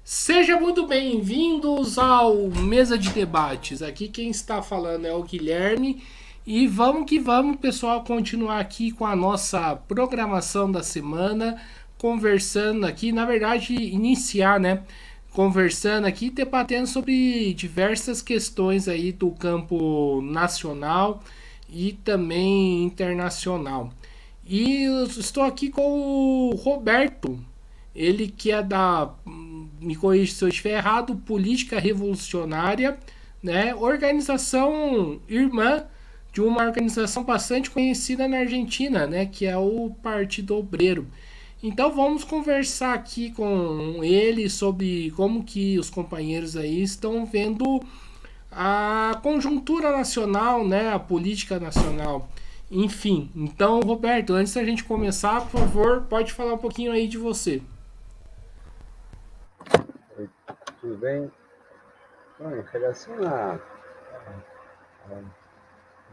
Sejam muito bem-vindos ao Mesa de Debates. Aqui quem está falando é o Guilherme. E vamos que vamos, pessoal, continuar aqui com a nossa programação da semana, conversando aqui, na verdade, iniciar, né? Conversando aqui, debatendo sobre diversas questões aí do campo nacional e também internacional. E eu estou aqui com o Roberto, ele que é da, me corrija se eu estiver errado, Política Revolucionária, né? Organização irmã de uma organização bastante conhecida na Argentina, né? Que é o Partido Obreiro. Então vamos conversar aqui com ele sobre como que os companheiros aí estão vendo a conjuntura nacional, né? A política nacional. Enfim, então, Roberto, antes da gente começar, por favor, pode falar um pouquinho aí de você. Oi, tudo bem? Bom, em relação à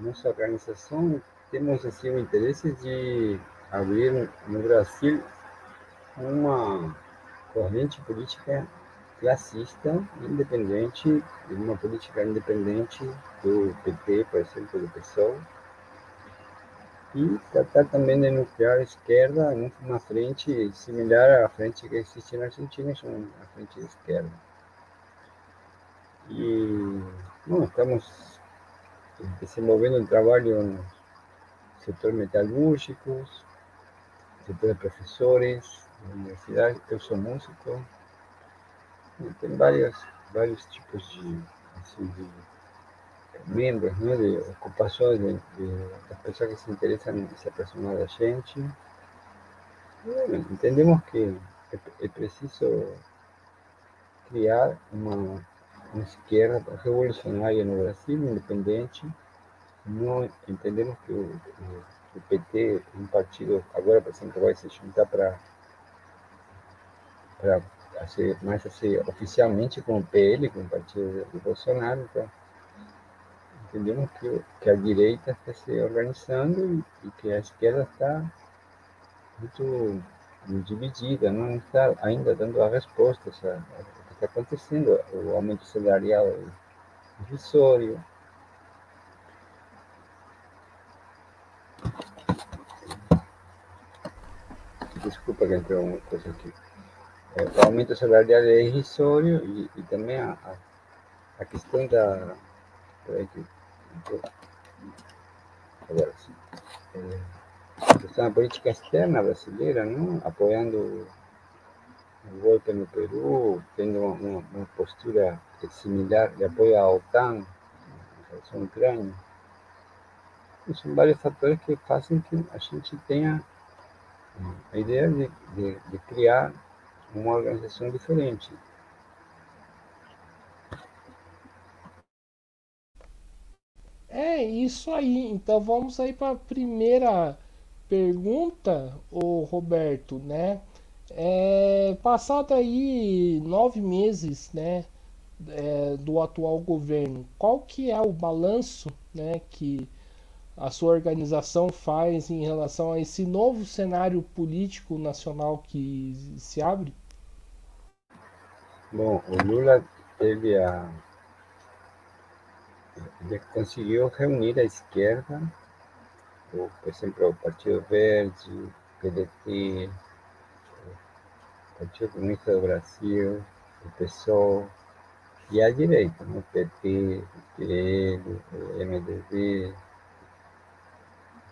nossa organização, temos assim, o interesse de abrir no Brasil uma corrente política classista, independente, uma política independente do PT, por exemplo, do PSOL, e tratar também de nuclear a esquerda numa frente similar à frente que existe na Argentina, chama a frente de esquerda. E, bom, estamos desenvolvendo um trabalho no setor metalúrgico, setor de professores, na universidade. Eu sou músico, e tem vários tipos assim, de membros, né, de ocupações das pessoas que se interessam em se aproximar da gente. E, entendemos que é preciso criar uma esquerda revolucionária no Brasil, independente. Não entendemos que o PT, um partido, agora, por exemplo, vai se juntar para mais assim, oficialmente com o PL, com o partido do Bolsonaro. Então, entendemos que a direita está se organizando e que a esquerda está muito dividida, não está ainda dando as respostas ao que está acontecendo, o aumento salarial irrisório. Desculpa que entrou uma coisa aqui. O aumento salarial é irrisório e também a questão da. Peraí que agora sim. A questão da política externa brasileira, não? Apoiando o golpe no Peru, tendo uma postura similar de apoio à OTAN em relação à Ucrânia. E são vários fatores que fazem que a gente tenha a ideia de criar uma organização diferente. É isso aí. Então vamos aí para a primeira pergunta, o Roberto, né? Passado aí 9 meses, né, do atual governo, qual que é o balanço, né, que a sua organização faz em relação a esse novo cenário político nacional que se abre? Bom, o Lula teve ele conseguiu reunir a esquerda, por exemplo, o Partido Verde, PDT, Partido Comunista do Brasil, o PSOL, e a direita, né? PT, PL, MDB.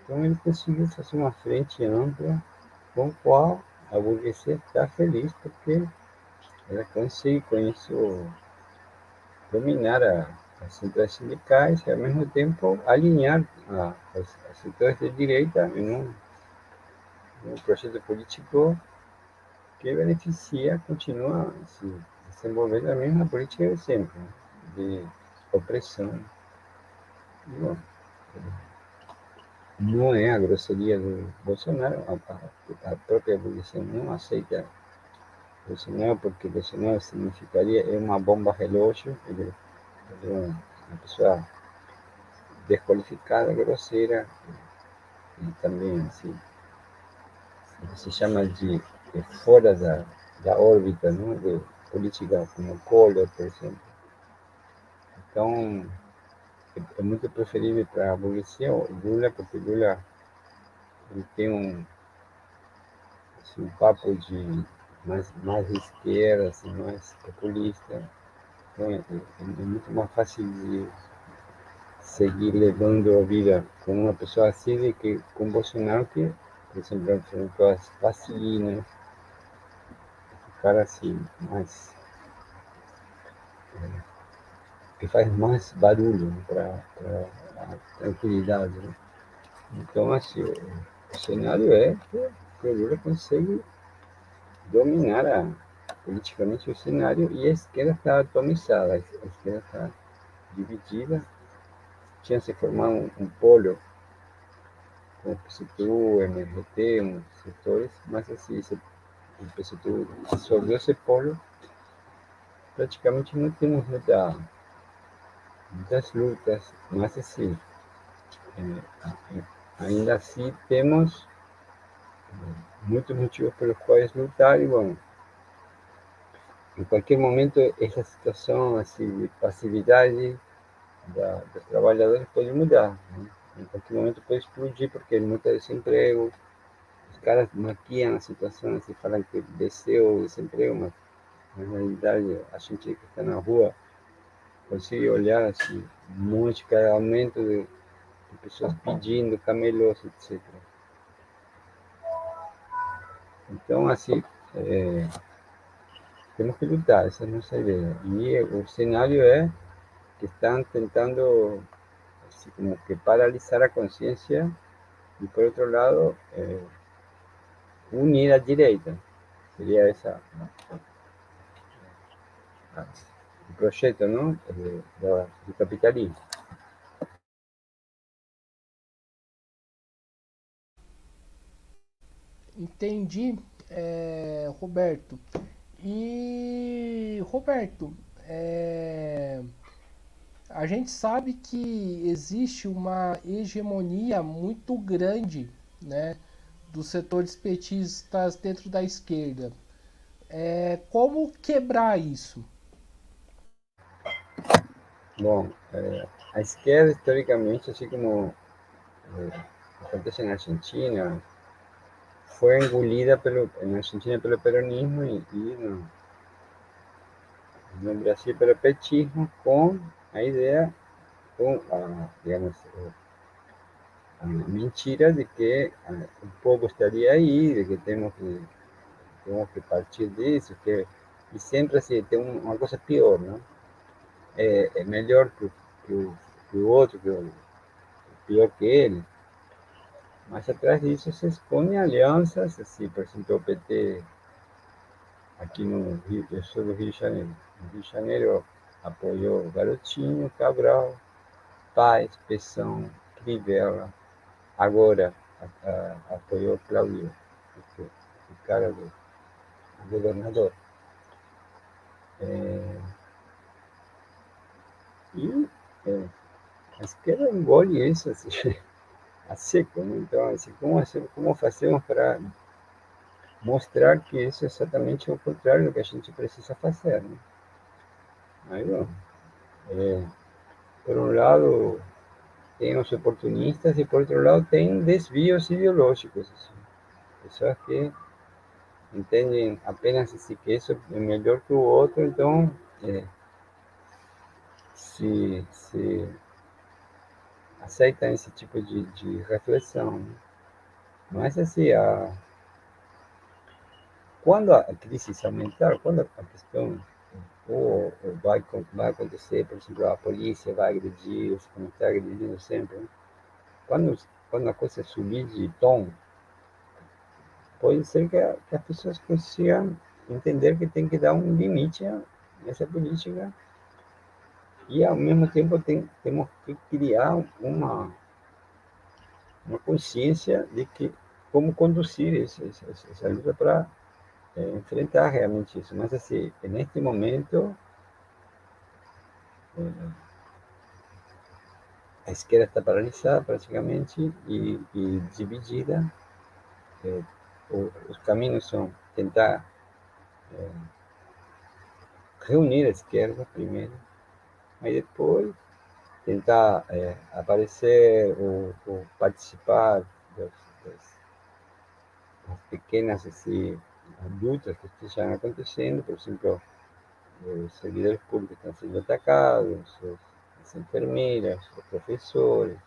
Então ele conseguiu fazer uma frente ampla com a qual a burguesia está feliz porque ela consegue com isso dominar as centrais sindicais e ao mesmo tempo alinhar as setores de direita em um projeto político que beneficia, continua se desenvolvendo a mesma política de sempre, né? De opressão. E, bom, não é a grosseria do Bolsonaro, a própria burguesia não aceita Bolsonaro, porque Bolsonaro significaria é uma bomba relógio, ele é uma pessoa desqualificada, grosseira, e também assim, se chama de fora da órbita, não? política como Collor, por exemplo. Então, é muito preferível para a burguesia o Lula, porque Lula ele tem assim, um papo de mais esquerda, assim, mais populista. Então, é muito mais fácil de seguir levando a vida com uma pessoa assim do que com Bolsonaro, que, por exemplo, enfrentou as vacinas, o cara assim, mais, que faz mais barulho para a tranquilidade. Né? Então, assim, o cenário é que o Lula consegue dominar politicamente o cenário e a esquerda está atomizada, a esquerda está dividida. Tinha se formado um polo com o PSTU, MRT, uns setores, mas assim, o PSTU dissolveu esse polo, praticamente não temos muitas lutas, mas assim, ainda assim temos muitos motivos pelos quais lutar e, bom, em qualquer momento essa situação assim, de passividade dos trabalhadores pode mudar. Né? Em qualquer momento pode explodir, porque muita desemprego, os caras maquiam a situação, assim, falam que desceu o desemprego, mas na realidade a gente que está na rua consegue olhar assim, um monte de aumento de pessoas pedindo camelôs, etc. Então, assim, temos que lutar, essa é a nossa ideia. E o cenário é que estão tentando assim, como que paralisar a consciência e, por outro lado, unir a direita. Seria essa o projeto, não? Do capitalismo. Entendi, Roberto. E, Roberto, é, a gente sabe que existe uma hegemonia muito grande, né, dos setores petistas dentro da esquerda. Como quebrar isso? Bom, a esquerda, historicamente, assim como acontece na Argentina, foi engolida na Argentina pelo peronismo e no Brasil pelo petismo, com a ideia, com digamos, a mentira de que o povo estaria aí, de que temos que partir disso, e sempre assim, tem uma coisa pior, não? É melhor que o outro, pior que ele. Mas atrás disso se escondem alianças, assim, por exemplo, o PT aqui no Rio, eu sou do Rio de Janeiro. No Rio de Janeiro apoiou Garotinho, Cabral, Paz, Pezão, Crivella. Agora apoiou Claudio, o cara do governador. E a esquerda engole isso assim, a seco. Né? Então, assim, como fazemos para mostrar que isso é exatamente o contrário do que a gente precisa fazer? Né? Aí, bom, por um lado, tem os oportunistas e, por outro lado, tem desvios ideológicos. Assim. Pessoas que entendem apenas assim, que isso é melhor que o outro, então se aceitam esse tipo de reflexão. Né? Mas, assim, quando a crise aumentar, quando a questão ou vai acontecer, por exemplo, a polícia vai agredir, como está agredindo sempre, né? Quando a coisa subir de tom, pode ser que as pessoas consigam entender que tem que dar um limite nessa política e, ao mesmo tempo, temos que criar uma consciência de que como conduzir essa luta para enfrentar realmente isso. Mas, assim, neste momento, a esquerda está paralisada praticamente e dividida. Os caminhos são tentar reunir a esquerda primeiro, aí depois tentar aparecer ou participar das pequenas assim, lutas que estejam acontecendo, por exemplo, os servidores públicos estão sendo atacados, as enfermeiras, os professores.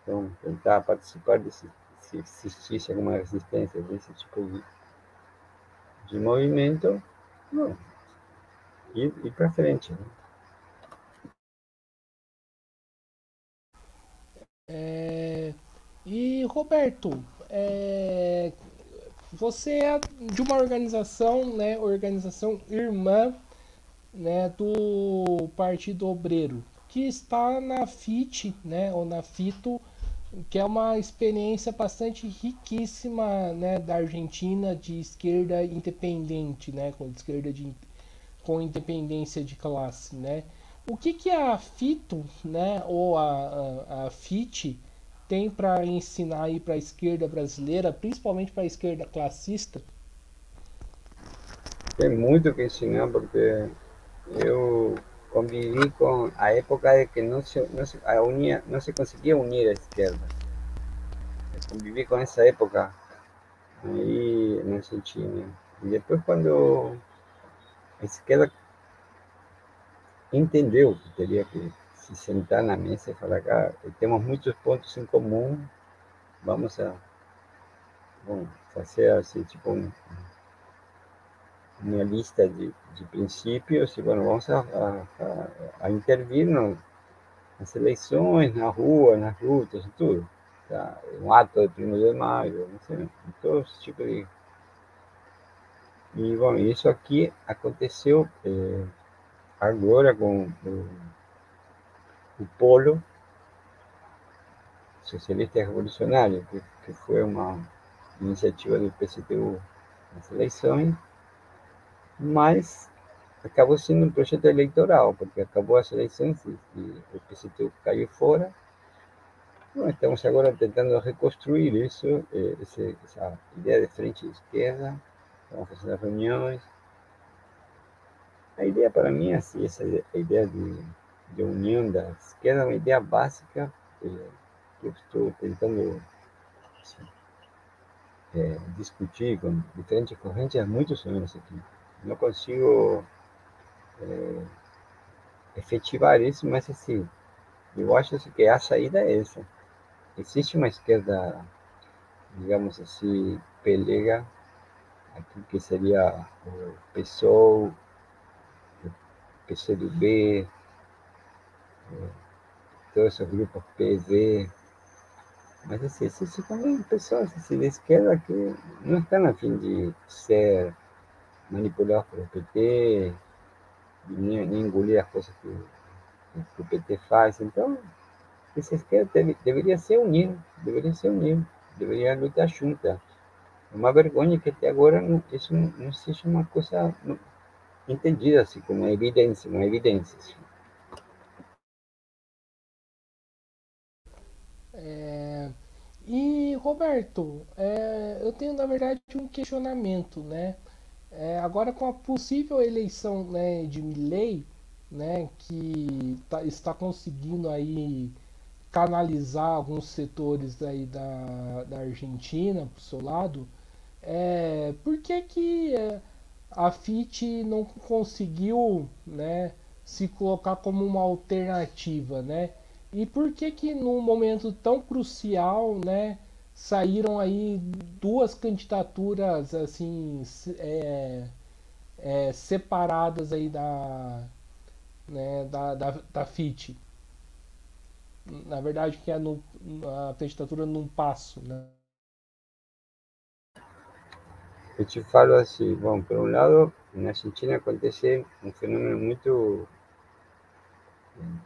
Então, tentar participar se existisse alguma resistência desse tipo de movimento, não, ir para frente. Né? E Roberto, você é de uma organização, né, organização irmã, né, do Partido Obreiro, que está na FIT, né, ou na FITO, que é uma experiência bastante riquíssima, né, da Argentina de esquerda independente, né, com independência de classe, né. O que a FITO, né, ou a FIT tem para ensinar aí para a esquerda brasileira, principalmente para a esquerda classista? Tem muito que ensinar, porque eu convivi com a época de que não se conseguia unir a esquerda. Eu convivi com essa época aí na Argentina. E depois, quando a esquerda entendeu que teria que se sentar na mesa e falar, cara, temos muitos pontos em comum, vamos a bom, fazer assim, tipo uma lista de princípios e, bueno, vamos a intervir nas eleições, na rua, nas lutas e tudo. Tá? Um ato de 1º de maio, não sei, todo esse tipo de... E, bom, isso aqui aconteceu agora com o Polo Socialista Revolucionário, que foi uma iniciativa do PCTU nas eleições, mas acabou sendo um projeto eleitoral, porque acabou as eleições e o PCTU caiu fora. Bom, estamos agora tentando reconstruir isso, essa ideia de frente de esquerda, estamos fazendo reuniões. A ideia para mim é assim, essa ideia de união da esquerda é uma ideia básica que eu estou tentando assim, discutir com diferentes correntes há muitos anos aqui. Não consigo efetivar isso, mas assim, eu acho que a saída é essa. Existe uma esquerda, digamos assim, pelega, aqui que seria o PSOL, o PCdoB, todos esses grupos PV, mas assim, existe também pessoas assim, de esquerda que não estão a fim de ser manipulados pelo PT, nem engolir as coisas que o PT faz. Então, essa esquerda deveria ser unida, deveria lutar junta. É uma vergonha que até agora isso não seja uma coisa entendida assim, como evidência, uma evidência. Assim. E Roberto, eu tenho na verdade um questionamento, né? Agora com a possível eleição, né, de Milei, né, que está conseguindo aí canalizar alguns setores aí da Argentina para o seu lado, por que que a FIT não conseguiu, né, se colocar como uma alternativa, né? E por que que num momento tão crucial, né, saíram aí duas candidaturas assim separadas aí da FIT? Na verdade, que é a candidatura num passo, né? Eu te falo assim, bom, por um lado, na Argentina acontece um fenômeno muito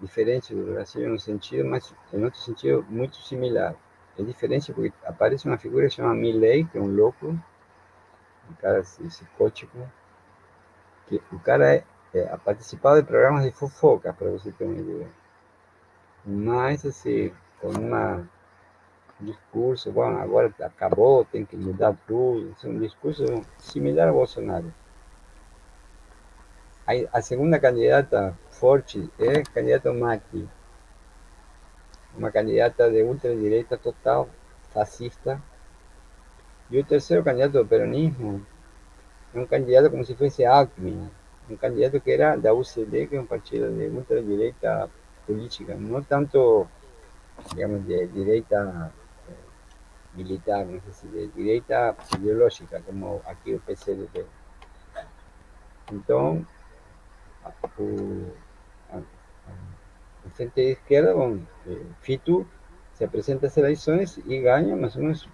diferente do Brasil no sentido, mas em outro sentido muito similar. É diferente porque aparece uma figura que se chama Milley, que é um louco, um cara assim, psicótico, que o cara ha participado de programas de fofoca, para você ter uma ideia. Mas, assim, com um discurso, bom, agora acabou, tem que mudar tudo, é um discurso similar a Bolsonaro. A segunda candidata forte é a candidata Macri, uma candidata de ultradireita total, fascista. E o terceiro candidato do peronismo é um candidato como se fosse Alckmin, um candidato que era da UCD, que é um partido de ultradireita política, não tanto, digamos, de direita militar, no sé si de direita ideológica, como aqui o PCdoB. Então, o Frente de Esquerda, bom, Fito se apresenta às eleições e ganha mais ou menos,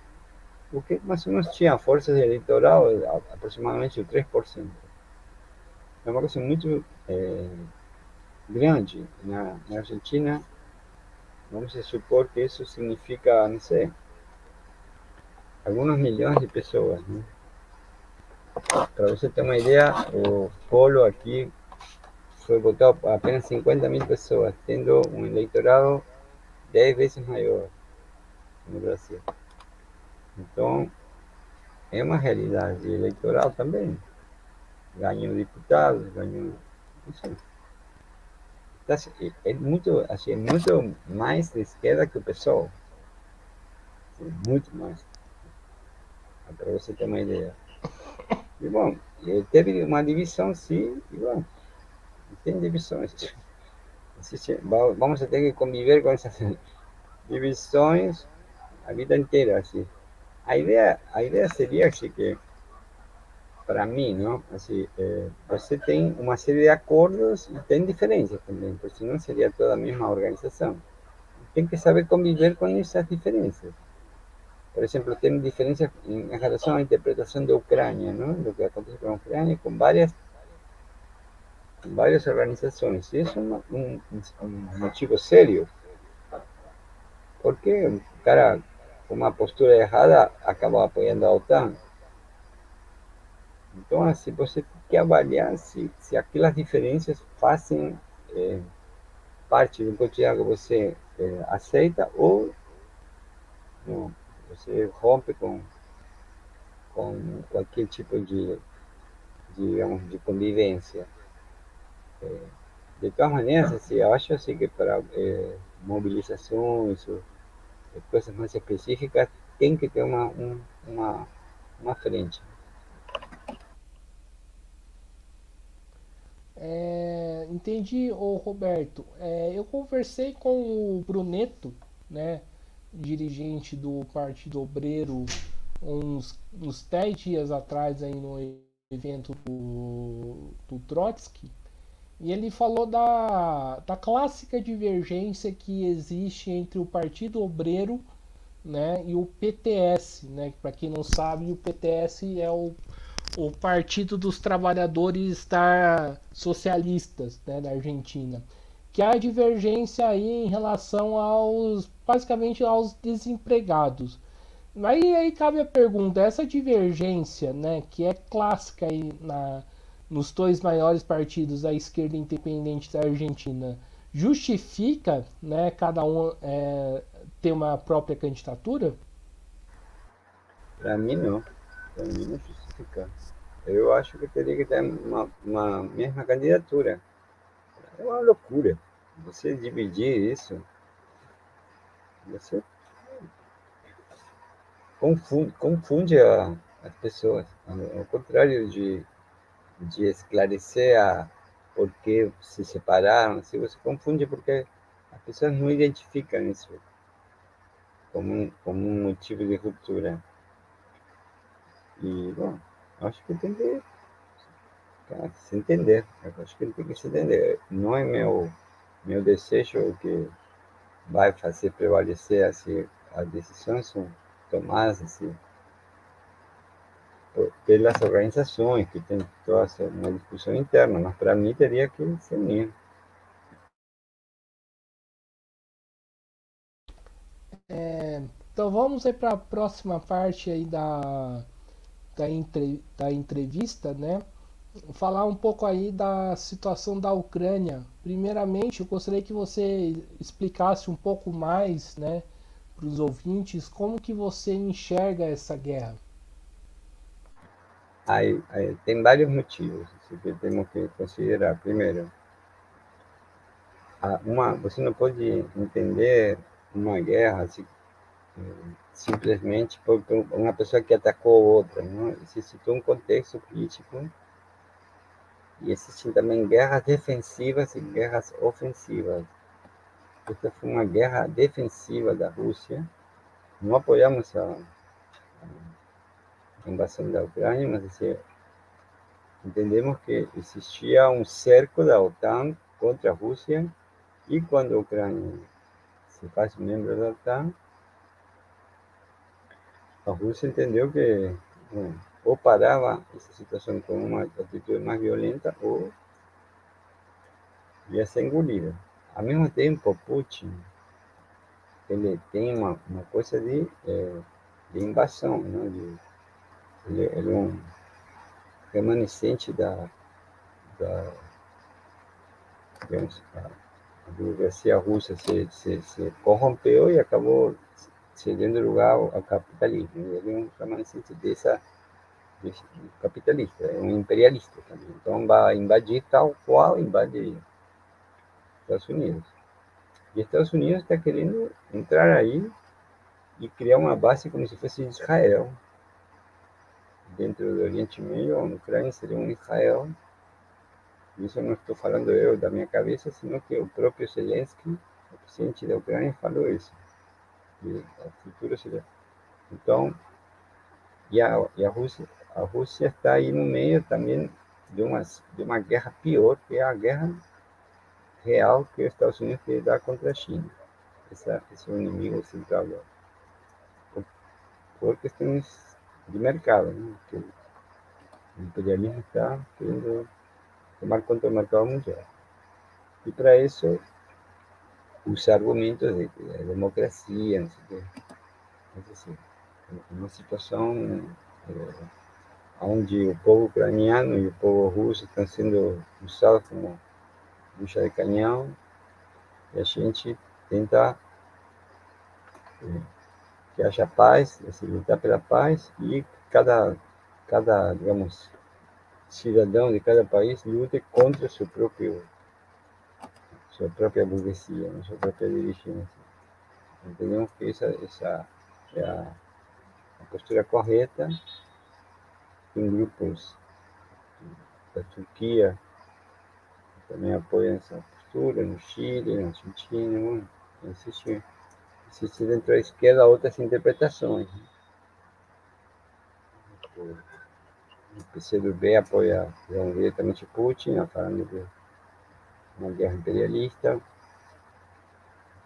o que mais ou menos tinha forças de eleitoral, aproximadamente o 3%. É uma coisa muito grande. Na Argentina, vamos supor que isso significa, não sei, alguns milhões de pessoas, né? Para você ter uma ideia, o polo aqui foi votado por apenas 50.000 pessoas, tendo um eleitorado 10 vezes maior no Brasil. Então, é uma realidade eleitoral também. Ganham deputados, ganham. Isso é muito, assim, é muito mais de esquerda que o PSOL. Muito mais. Para você ter uma ideia. E bom, teve uma divisão, sim, e bom, tem divisões. Vamos ter que conviver com essas divisões a vida inteira, assim. A ideia seria assim, que, para mim, não? Assim, você tem uma série de acordos e tem diferenças também, porque senão seria toda a mesma organização. Tem que saber conviver com essas diferenças. Por exemplo, tem diferenças em relação à interpretação da Ucrânia, não? Do que acontece com a Ucrânia, com várias organizações. E isso é um motivo sério, porque o cara com uma postura errada acaba apoiando a OTAN. Então, assim, você tem que avaliar se aquelas diferenças fazem parte do cotidiano que você aceita ou não. Você rompe com qualquer tipo digamos, de convivência. De todas maneiras, assim, eu acho assim, que para mobilizações ou coisas mais específicas, tem que ter uma frente. Entendi, ô Roberto. Eu conversei com o Bruneto, né, dirigente do Partido Obreiro, uns 10 dias atrás aí no evento do Trotsky, e ele falou da clássica divergência que existe entre o Partido Obreiro, né, e o PTS, né, para quem não sabe, o PTS é o Partido dos Trabalhadores Socialistas, né, da Argentina, que há divergência aí em relação basicamente aos desempregados. Aí cabe a pergunta, essa divergência, né, que é clássica aí nos dois maiores partidos da esquerda independente da Argentina, justifica, né, cada um ter uma própria candidatura? Para mim, não. Para mim, não justifica. Eu acho que teria que ter uma mesma candidatura. É uma loucura. Você dividir isso, você confunde as pessoas. Ao contrário de esclarecer por que se separaram, se você confunde porque as pessoas não identificam isso como um motivo de ruptura. E, bom, acho que tem que se entender. Eu acho que tem que se entender. Não é meu desejo que vai fazer prevalecer assim, as decisões são tomadas assim, pelas organizações, que tem toda uma discussão interna, mas para mim teria que ser unir. Então vamos aí para a próxima parte aí da entrevista, né? Falar um pouco aí da situação da Ucrânia. Primeiramente, eu gostaria que você explicasse um pouco mais, né, para os ouvintes, como que você enxerga essa guerra. Tem vários motivos. Isso que temos que considerar. Primeiro, você não pode entender uma guerra assim, simplesmente por uma pessoa que atacou outra. Não? Existe um contexto político e existem também guerras defensivas e guerras ofensivas. Esta foi uma guerra defensiva da Rússia. Não apoiamos a invasão da Ucrânia, mas assim, entendemos que existia um cerco da OTAN contra a Rússia e quando a Ucrânia se faz membro da OTAN, a Rússia entendeu que ou parava essa situação com uma atitude mais violenta ou ia ser engolida. Ao mesmo tempo, Putin ele tem uma coisa de invasão, né? Ele é um remanescente digamos, a burguesia russa se corrompeu e acabou cedendo lugar ao capitalismo. Ele é um remanescente desse capitalista, é um imperialista também. Então vai invadir tal qual invade Estados Unidos. E Estados Unidos está querendo entrar aí e criar uma base como se fosse Israel. Dentro do Oriente Médio, a Ucrânia seria um Israel. Isso não estou falando eu da minha cabeça, senão que o próprio Zelensky, o presidente da Ucrânia, falou isso. E o futuro seria. Então, a Rússia está aí no meio também de uma guerra pior, que é a guerra real que os Estados Unidos quer dar contra a China. Esse é o inimigo central por questões de mercado, né? Que o imperialismo está querendo tomar conta do mercado mundial. E para isso, os argumentos de democracia, não sei o quê. Mas, assim, uma situação onde o povo ucraniano e o povo russo estão sendo usados como bucha de canhão, e a gente tenta que haja paz, assim, lutar pela paz, e cada digamos, cidadão de cada país lute contra sua própria burguesia, sua própria dirigência. Entendemos que essa é a postura correta. Tem grupos da Turquia que também apoiam essa postura, no Chile, na Argentina. Existe dentro da esquerda outras interpretações. O PCdoB apoia diretamente Putin, falando de uma guerra imperialista.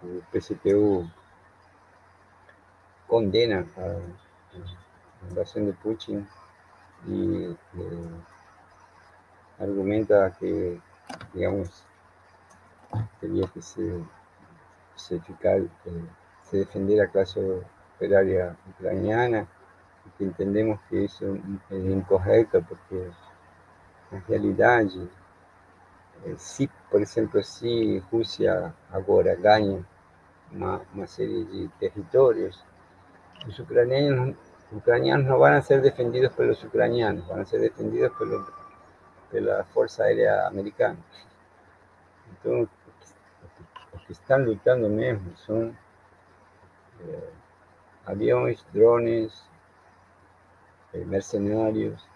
O PCTU condena a invasão de Putin e argumenta que, digamos, teria que se defender a classe operária ucraniana, que entendemos que isso é incorreto, porque, na realidade, se, por exemplo, se Rússia agora ganha uma série de territórios, os ucranianos não vão ser defendidos pelos ucranianos, vão ser defendidos pela Força Aérea Americana. Então, os que estão lutando mesmo são aviões, drones, mercenários.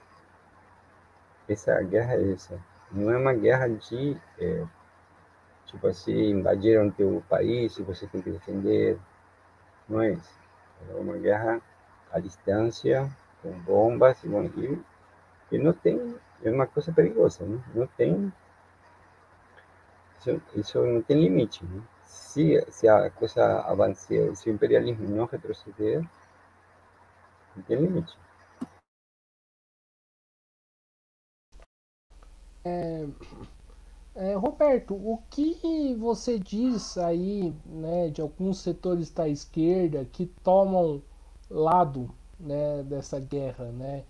Essa guerra é essa. Não é uma guerra de, tipo assim, invadiram teu país e você tem que defender. Não é isso. É uma guerra à distância, com bombas, e não tem, é uma coisa perigosa, né? Não tem, isso não tem limite, né? Se a coisa avançar, se o imperialismo não retroceder, não tem limite. Roberto, o que você diz aí, né, de alguns setores da esquerda que tomam lado, né, dessa guerra, né?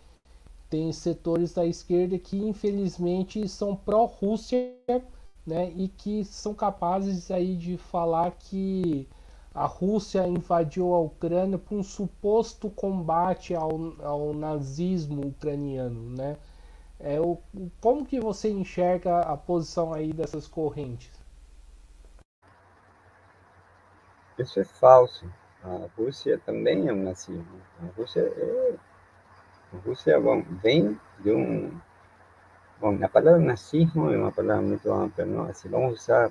Tem setores da esquerda que infelizmente são pró-Rússia, né, e que são capazes aí de falar que a Rússia invadiu a Ucrânia por um suposto combate ao nazismo ucraniano, né? Como que você enxerga a posição aí dessas correntes? Isso é falso. A Rússia também é um nazismo. A Rússia bom, vem de um. Bom, a palavra nazismo é uma palavra muito ampla, não? Assim, vamos usar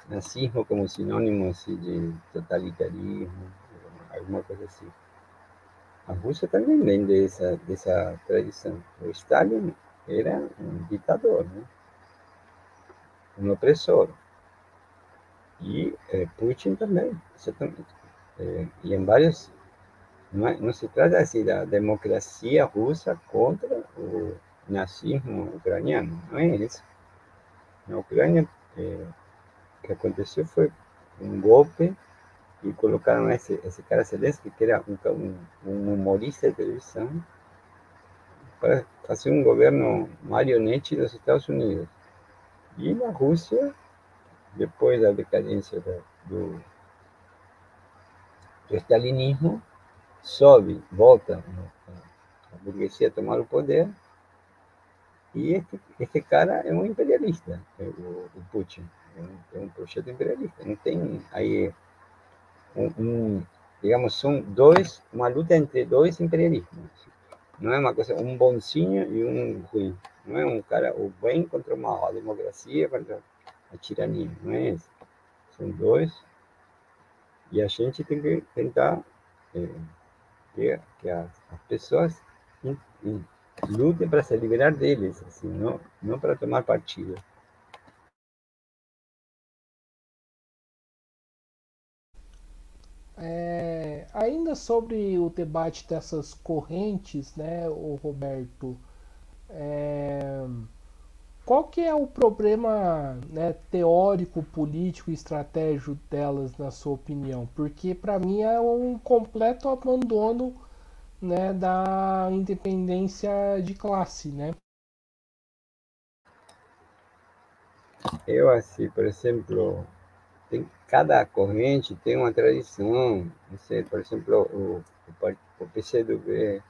nazismo como sinônimo assim, de totalitarismo, alguma coisa assim. A Rússia também vem dessa tradição. O Stalin era um ditador, né? Um opressor. E Putin também, exatamente. E em vários. Não se trata assim da democracia russa contra o nazismo ucraniano, não é isso. Na Ucrânia, o que aconteceu foi um golpe e colocaram esse cara Zelensky, que era um humorista de televisão, para fazer um governo marionete dos Estados Unidos. E na Rússia, depois da decadência do stalinismo, sobe, volta a burguesia a tomar o poder, e este cara é um imperialista, o Putin. É um projeto imperialista. Não tem aí digamos, são uma luta entre dois imperialismos. Não é uma coisa, um bonzinho e um ruim. Não é um cara, o bem contra o mal, a democracia contra a tirania. Não é isso. São dois. E a gente tem que tentar que as pessoas lutem para se liberar deles, assim, não para tomar partido. Ainda sobre o debate dessas correntes, né, o Roberto, é, qual que é o problema, né, teórico, político e estratégico delas, na sua opinião? Porque para mim é um completo abandono, né, da independência de classe, né? Eu, assim, por exemplo, cada corrente tem uma tradição. Não sei, por exemplo, o PCdoB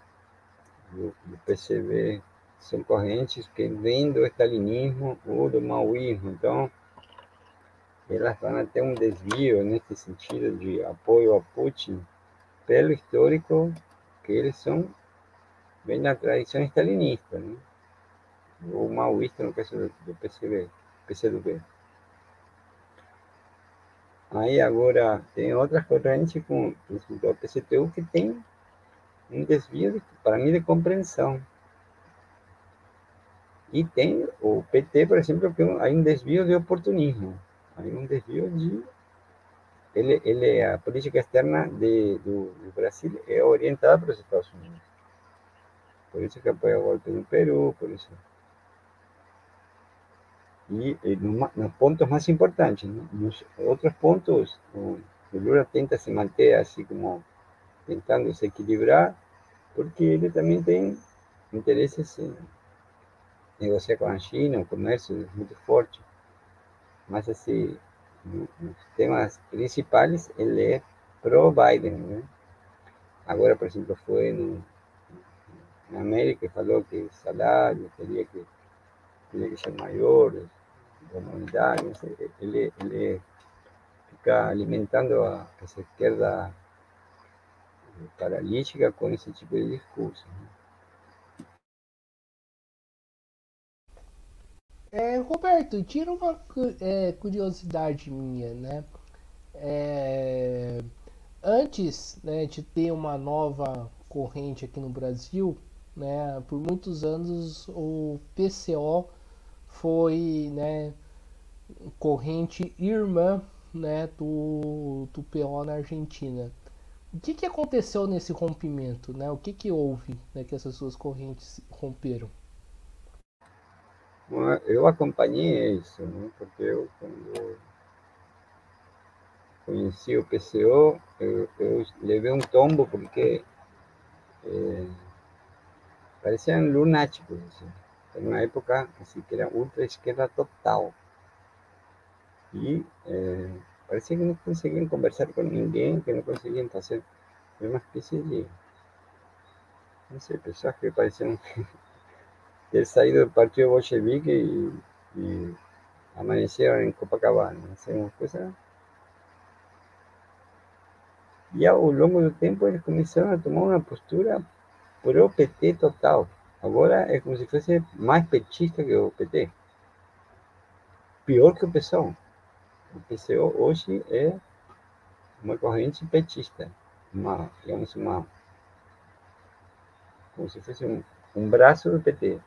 e o PCB são correntes que vêm do stalinismo ou do maoísmo. Então, elas vão ter um desvio nesse sentido de apoio a Putin pelo histórico que eles são vêm da tradição stalinista, né? Ou maoísta no caso do PCB, PCdoB. Aí agora tem outras correntes, como por exemplo, o PCTU, que tem um desvio, para mim, de compreensão. E tem o PT, por exemplo, que há um desvio de oportunismo. Há um desvio de. A política externa do Brasil é orientada para os Estados Unidos. Por isso que apoia o golpe no Peru, por isso. E nos pontos mais importantes, né? Nos outros pontos, o Lula tenta se manter assim como tentando se equilibrar, porque ele também tem interesses em negociar com a China, o comércio é muito forte, mas assim, nos temas principais ele é pró-Biden, né? Agora, por exemplo, foi na América e falou que o salário teria que ser maior, da humanidade, não sei. Ele fica alimentando essa esquerda paralítica com esse tipo de discurso, né? Roberto, tira uma curiosidade minha, né? É, antes, né, de ter uma nova corrente aqui no Brasil, né, por muitos anos o PCO foi, né, corrente irmã, né, do PO na Argentina. O que aconteceu nesse rompimento, né? O que houve, né, que essas duas correntes romperam? Eu acompanhei isso, né? Porque eu, quando conheci o PCO, eu levei um tombo porque pareciam lunáticos, assim. Era uma época assim, que era ultra esquerda total. E parecia que não conseguiam conversar com ninguém, que não conseguiam fazer uma espécie de, não sei, pessoas que pareciam ter saído do partido bolchevique e amanheceram em Copacabana. Assim, uma coisa. E ao longo do tempo eles começaram a tomar uma postura pro-PT total. Agora é como se fosse mais petista que o PT. Pior que o PSOL. O PCO hoje é uma corrente petista. Digamos, como se fosse um braço do PT.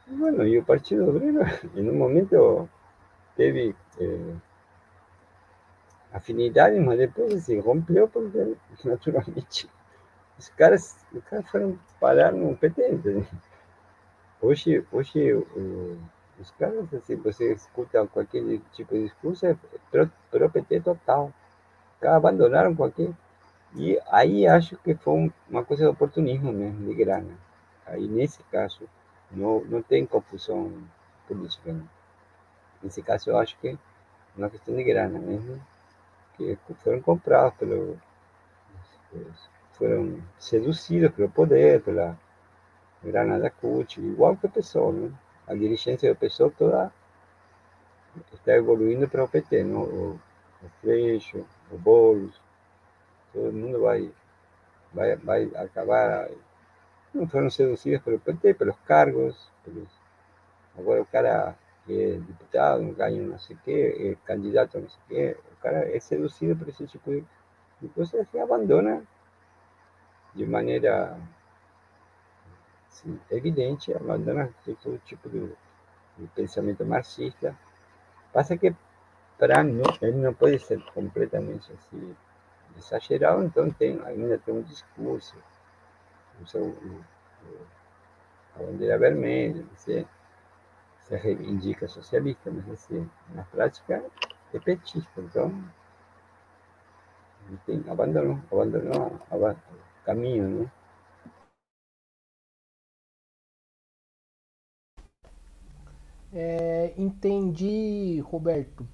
E, bueno, e o Partido Obrero, em um momento, teve afinidade, mas depois se rompeu porque, naturalmente, os caras foram parar no PT. Entendeu? Hoje os caras, assim, você escuta qualquer tipo de discurso, é pro-PT total. Os caras abandonaram qualquer. E aí acho que foi uma coisa de oportunismo mesmo, de grana. Aí nesse caso, não tem confusão política. Não. Nesse caso, eu acho que é uma questão de grana mesmo, que foram comprados foram seduzidos pelo poder, pela grana da CUT, igual que o PSOL, né? A dirigência do PSOL toda está evoluindo para o PT, não? O Freixo, o Boulos, todo mundo vai acabar. Não foram seduzidos pelo PT, pelos cargos, agora o cara é deputado, ganha não sei o quê, é candidato a não sei o quê, o cara é seduzido por esse tipo de coisas e abandona de maneira assim, evidente, abandona todo tipo de pensamento marxista. Passa que para ele não pode ser completamente assim, exagerado, então ainda tem um discurso, a bandeira vermelha, se reivindica socialista, mas assim, na prática é petista, então abandonou o caminho, né? Entendi, Roberto.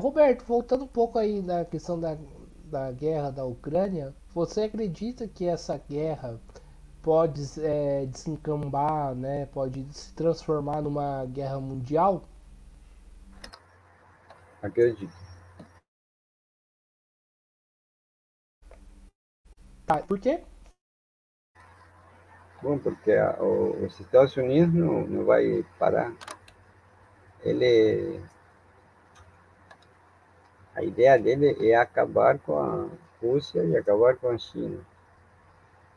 Roberto, voltando um pouco aí na questão da guerra da Ucrânia, você acredita que essa guerra pode desencambar, né, pode se transformar numa guerra mundial? Acredito. Tá, por quê? Bom, porque os Estados Unidos não vai parar. Ele, a ideia dele é acabar com a Rússia e acabar com a China,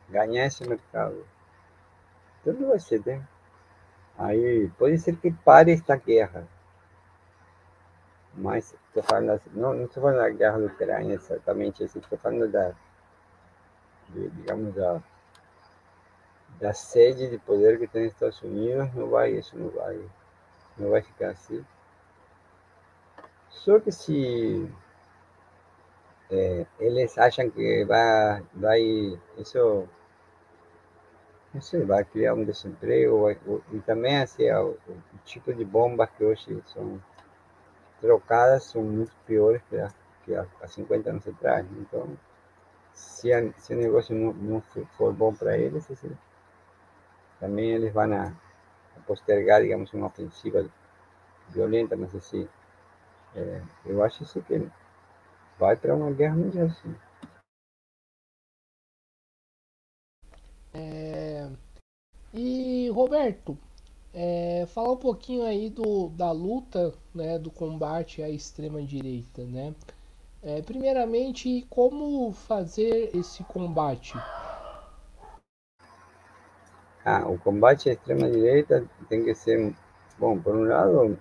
ganhar esse mercado. Então não vai ser, né? Aí pode ser que pare esta guerra, mas estou falando assim, não estou falando da guerra da Ucrânia exatamente, estou falando digamos, da sede de poder que tem nos Estados Unidos, isso não vai ficar assim. Só que se eles acham que isso vai criar um desemprego, e também assim, o tipo de bombas que hoje são trocadas são muito piores que há 50 anos atrás. Então, se o negócio não for bom para eles, assim, também eles vão a postergar, digamos, uma ofensiva violenta, mas assim, eu acho isso que vai para uma guerra mundial, sim. E Roberto, falar um pouquinho aí da luta, né, do combate à extrema direita, né? Primeiramente, como fazer esse combate? O combate à extrema-direita tem que ser, bom, por um lado,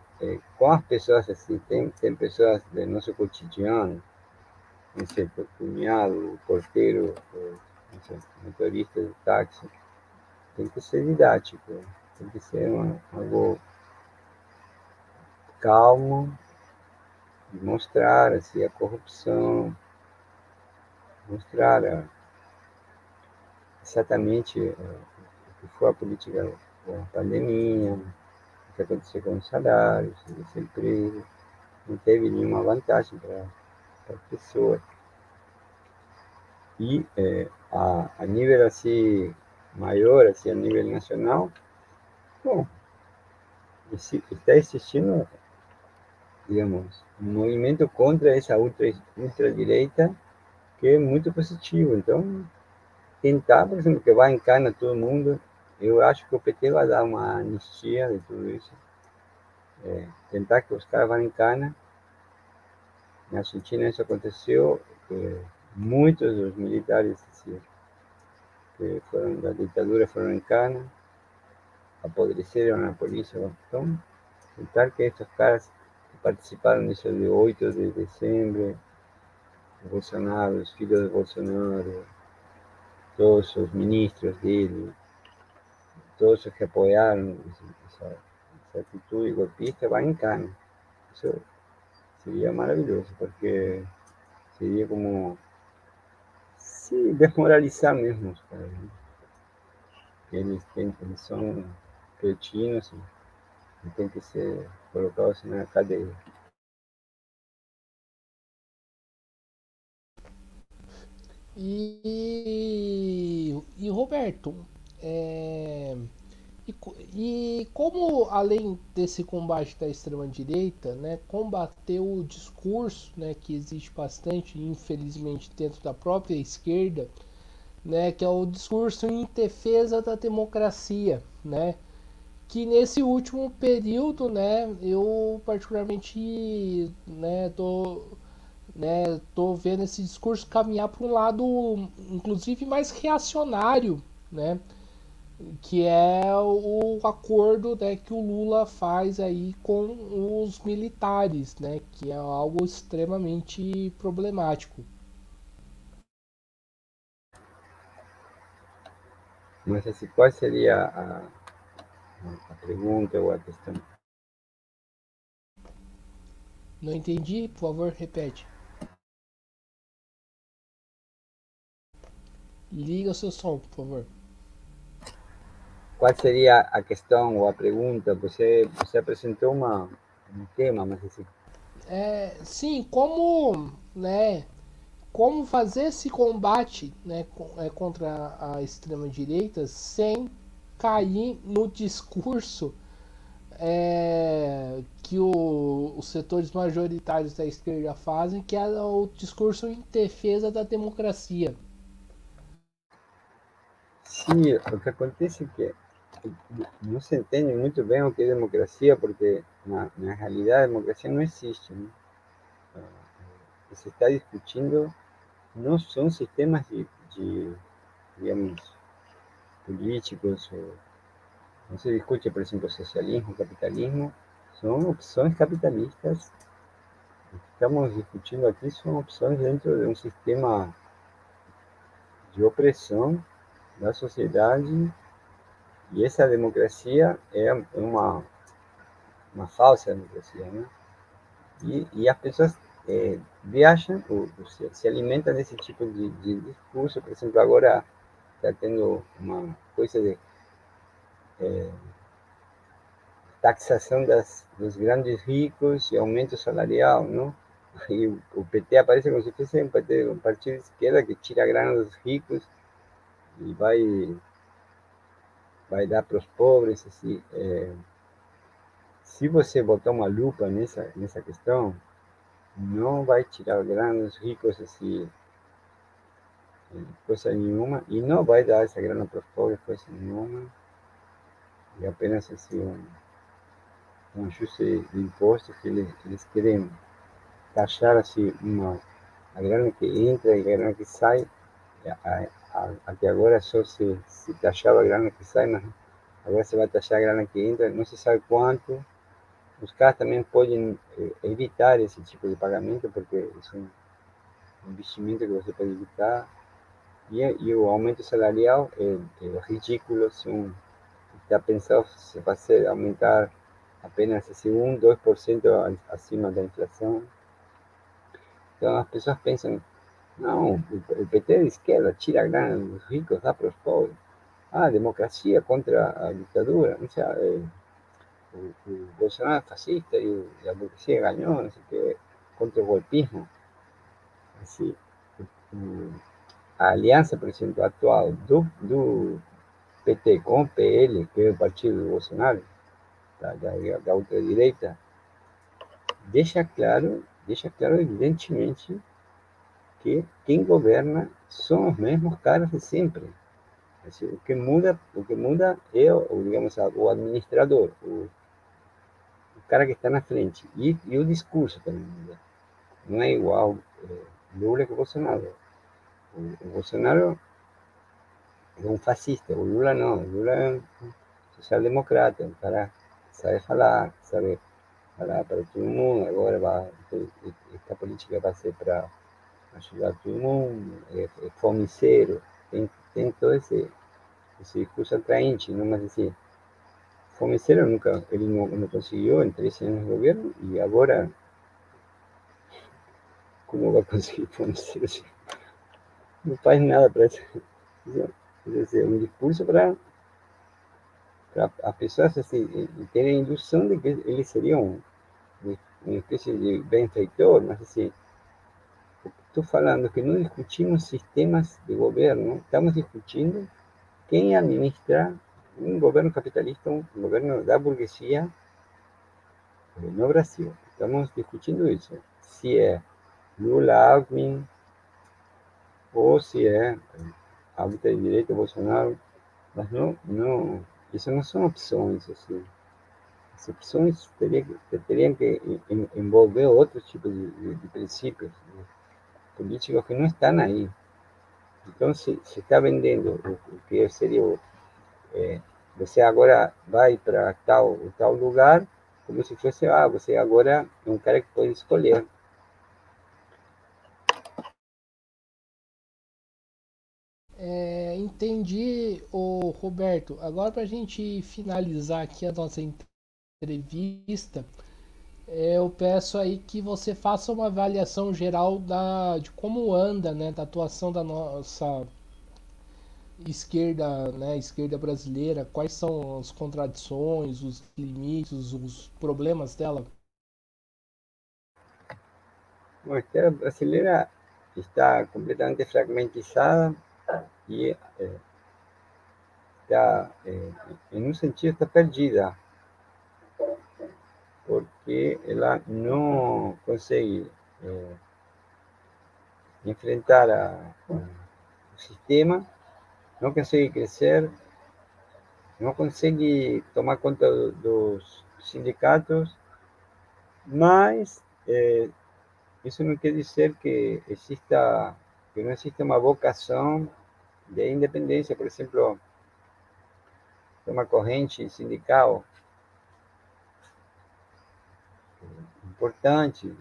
com as pessoas assim, tem pessoas do nosso cotidiano, não sei, o cunhado, o porteiro, não sei, motorista de táxi, tem que ser didático, tem que ser algo calmo, e mostrar assim, a corrupção, mostrar exatamente o que foi a política da pandemia, o que aconteceu com os salários, o desemprego, não teve nenhuma vantagem para as pessoas. E a nível assim, maior, assim, a nível nacional, Bom, está existindo, digamos, um movimento contra essa ultradireita que é muito positivo. Então, tentar, por exemplo, que vá em cana todo mundo, eu acho que o PT vai dar uma anistia de tudo isso. Tentar que os caras vão em cana. Na Argentina isso aconteceu, muitos dos militares assim, que foram da ditadura foram em cana, apodreceram a polícia. Então, tentar que esses caras que participaram disso de 8 de dezembro, o Bolsonaro, os filhos de Bolsonaro, todos os ministros dele, todos os que apoiaram essa atitude golpista, vão em cana. Isso seria maravilhoso, porque seria como se desmoralizar mesmo os caras, né? Eles são cretinos e têm que ser colocados na cadeia. E Roberto, é, e como além desse combate da extrema direita, né, combater o discurso, né, que existe bastante, infelizmente, dentro da própria esquerda, né, que é o discurso em defesa da democracia, né, que nesse último período, né, eu particularmente, tô vendo esse discurso caminhar para um lado, inclusive mais reacionário, né, que é o acordo, né, que o Lula faz aí com os militares, né, que é algo extremamente problemático. Mas assim, qual seria a pergunta ou a questão? Não entendi, por favor, repete. Liga o seu som, por favor. Qual seria a questão ou a pergunta? Você apresentou um tema, mas assim, Sim, como, né, como fazer esse combate, né, contra a extrema direita sem cair no discurso que os setores majoritários da esquerda fazem, que é o discurso em defesa da democracia. sim, o que acontece é que não se entende muito bem o que é democracia, porque na realidade a democracia não existe, né? O que se está discutindo não são sistemas de digamos, políticos, não se discute, por exemplo, socialismo, capitalismo, são opções capitalistas. O que estamos discutindo aqui são opções dentro de um sistema de opressão da sociedade, e essa democracia é uma falsa democracia, né? E as pessoas viajam, se alimentam desse tipo de discurso. Por exemplo, agora está tendo uma coisa de taxação dos grandes ricos e aumento salarial, não? E o PT aparece como se fosse um partido de esquerda que tira a grana dos ricos e vai dar para os pobres. Assim, se você botar uma lupa nessa questão, não vai tirar grana dos ricos assim, coisa nenhuma, e não vai dar essa grana para os pobres, coisa nenhuma, e apenas assim, um ajuste de impostos que eles querem taxar assim, a grana que entra e a grana que sai. Até agora só se taxava a grana que sai, mas agora se vai taxar a grana que entra, não se sabe quanto. Os caras também podem evitar esse tipo de pagamento, porque é um investimento que você pode evitar. E o aumento salarial é ridículo. Está pensado se fazer aumentar apenas esse 1, 2% acima da inflação. Então as pessoas pensam, não, o PT é de esquerda, tira a grana dos ricos, dá para os pobres. Ah, democracia contra a ditadura. O sea, o Bolsonaro é fascista e a burguesia ganhou, não sei o que, contra o golpismo. Assim, a aliança, por exemplo, atual do PT com o PL, que é o partido do Bolsonaro, da ultradireita, deixa claro, evidentemente, que quem governa são os mesmos caras de sempre. Assim, o que muda é, digamos, o administrador, o cara que está na frente. E o discurso também muda. Não é igual Lula que Bolsonaro. O Bolsonaro é um fascista, o Lula não. O Lula é um social-democrata, um cara que sabe falar para todo mundo. Agora esta política vai ser para ajudar todo mundo, é fomiceiro, tem todo esse discurso atraente, ¿no? Mas assim, fomiceiro nunca, ele não conseguiu em 13 anos de governo, e agora, como vai conseguir fomiceiro? Não faz nada para isso. É um discurso para as pessoas assim, terem a ilusão de que ele seria uma espécie de benfeitor, mas assim, estou falando que não discutimos sistemas de governo, estamos discutindo quem administra um governo capitalista, um governo da burguesia no Brasil. Estamos discutindo isso. Se é Lula, Alckmin, ou se é a luta de direita Bolsonaro, mas isso não são opções. Assim. As opções teriam que envolver outros tipos de princípios políticos que não estão aí. Então, se está vendendo o que seria você agora vai para tal lugar, como se fosse, você agora é um cara que pode escolher. Entendi, o Roberto. Agora, para a gente finalizar aqui a nossa entrevista, eu peço aí que você faça uma avaliação geral de como anda, né, da atuação da nossa esquerda, né, esquerda brasileira, quais são as contradições, os limites, os problemas dela. Bom, a esquerda brasileira está completamente fragmentizada e está, em um sentido, está perdida, porque ela não consegue enfrentar o sistema, não consegue crescer, não consegue tomar conta dos sindicatos, mas isso não quer dizer que não exista uma vocação de independência. Por exemplo, tem uma corrente sindical importante,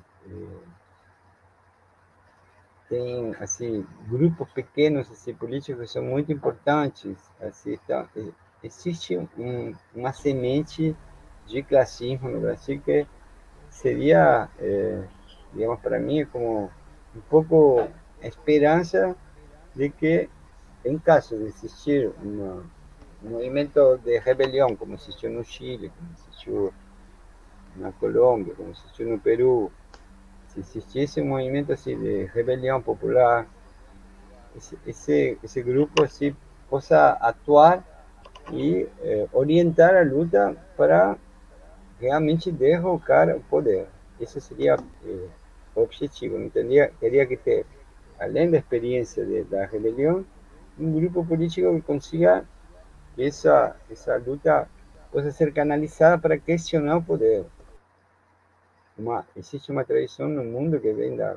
tem assim grupos pequenos assim políticos que são muito importantes. Assim, então, existe uma semente de classismo no Brasil que seria, digamos, para mim, como um pouco a esperança de que, em caso de existir um movimento de rebelião, como existiu no Chile, como existiu na Colômbia, como existiu no Peru, se existisse um movimento assim de rebelião popular, esse grupo assim possa atuar e orientar a luta para realmente derrocar o poder. Esse seria o objetivo. Não teria que ter, além da experiência da rebelião, um grupo político que consiga que essa luta possa ser canalizada para questionar o poder. Existe uma tradição no mundo que vem da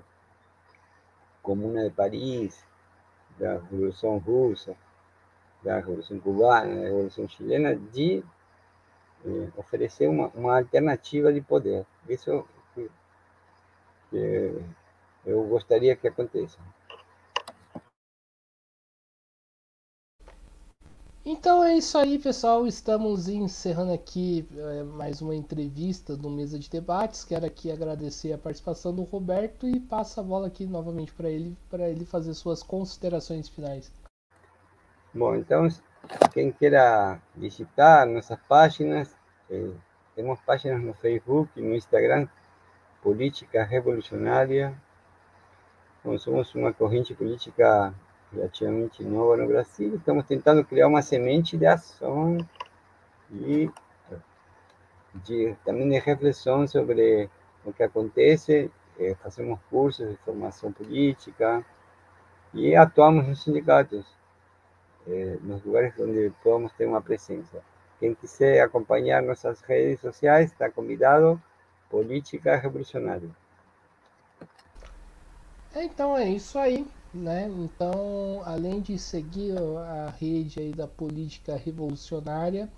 Comuna de Paris, da Revolução Russa, da Revolução Cubana, da Revolução Chilena, de oferecer uma alternativa de poder. Isso que eu gostaria que aconteça. Então é isso aí, pessoal. Estamos encerrando aqui mais uma entrevista do Mesa de Debates. Quero aqui agradecer a participação do Roberto e passo a bola aqui novamente para ele fazer suas considerações finais. Bom, então, quem queira visitar nossas páginas, temos páginas no Facebook, no Instagram, Política Revolucionária. Bom, somos uma corrente política relativamente nova no Brasil. Estamos tentando criar uma semente de ação e também de reflexão sobre o que acontece. Fazemos cursos de formação política e atuamos nos sindicatos, nos lugares onde podemos ter uma presença. Quem quiser acompanhar nossas redes sociais está convidado. Política Revolucionária. Então é isso aí, né? Então, além de seguir a rede aí da Política Revolucionária,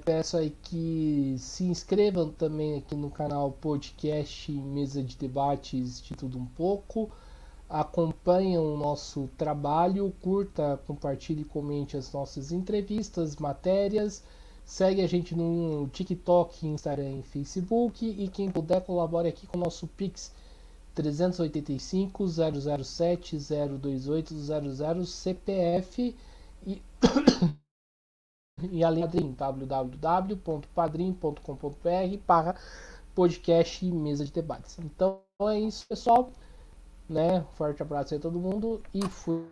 peço aí que se inscrevam também aqui no canal podcast Mesa de Debates de Tudo Um Pouco. Acompanhem o nosso trabalho, curta, compartilhe e comente as nossas entrevistas, matérias. Segue a gente no TikTok, Instagram e Facebook. E quem puder, colabore aqui com o nosso Pix 385 007 028 00 CPF e além de www.padrim.com.br/podcast Mesa de Debates. Então é isso, pessoal, né? Forte abraço aí a todo mundo e fui.